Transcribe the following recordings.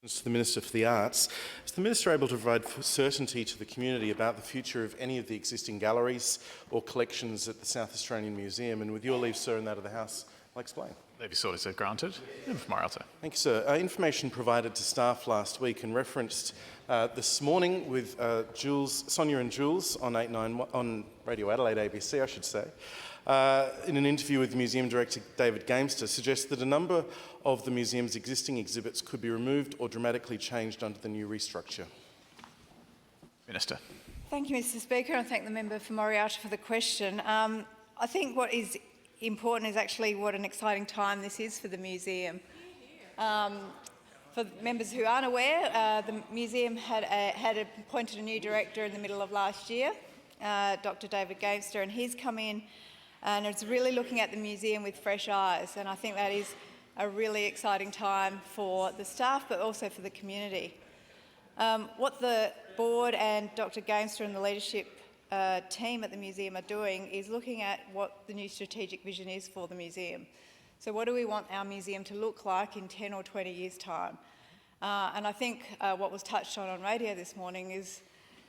To the Minister for the Arts. Is the Minister able to provide certainty to the community about the future of any of the existing galleries or collections at the South Australian Museum? And with your leave, sir, and that of the House, I'll explain. Leave is sorted, sir. Granted. From Mariota. Thank you, sir. Information provided to staff last week and referenced this morning with Sonia and Jules on on Radio Adelaide ABC, I should say, in an interview with Museum Director David Gamester, suggests that a number of the museum's existing exhibits could be removed or dramatically changed under the new restructure. Minister. Thank you, Mr Speaker, and thank the member for Moriarty for the question. I think what is important is actually what an exciting time this is for the museum. For members who aren't aware, the museum had appointed a new director in the middle of last year, Dr David Gamester, and he's come in and it's really looking at the museum with fresh eyes, and I think that is a really exciting time for the staff but also for the community. What the board and Dr Gamester and the leadership team at the museum are doing is looking at what the new strategic vision is for the museum. So what do we want our museum to look like in 10 or 20 years' time? And I think what was touched on radio this morning is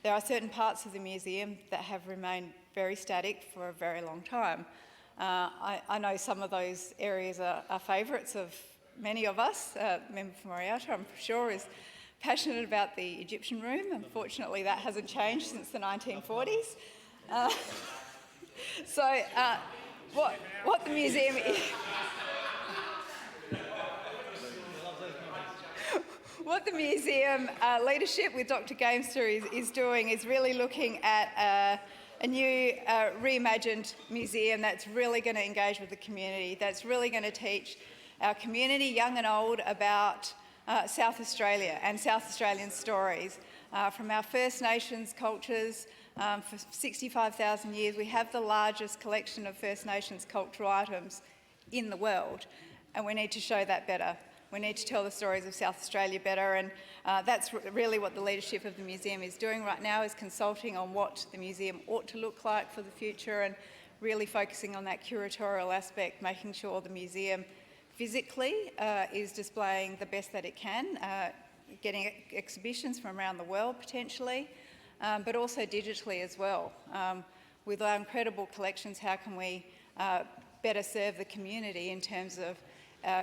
there are certain parts of the museum that have remained very static for a very long time. I know some of those areas are favourites of many of us. Member for Moriarty, I'm sure, is passionate about the Egyptian room. Unfortunately, that hasn't changed since the 1940s. What the museum is... What the museum leadership with Dr Gamester is doing is really looking at a new reimagined museum that's really going to engage with the community, that's really going to teach our community, young and old, about South Australia and South Australian stories. From our First Nations cultures, for 65,000 years, we have the largest collection of First Nations cultural items in the world, and we need to show that better. We need to tell the stories of South Australia better, and that's really what the leadership of the museum is doing right now, is consulting on what the museum ought to look like for the future and really focusing on that curatorial aspect, making sure the museum physically is displaying the best that it can, getting exhibitions from around the world potentially, but also digitally as well. With our incredible collections, how can we better serve the community in terms of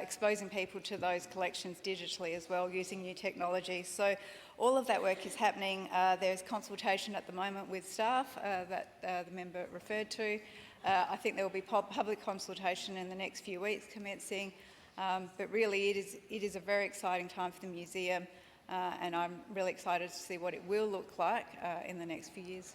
exposing people to those collections digitally as well, using new technologies. So all of that work is happening. There's consultation at the moment with staff that the member referred to. I think there will be public consultation in the next few weeks commencing, but really it is a very exciting time for the museum, and I'm really excited to see what it will look like in the next few years.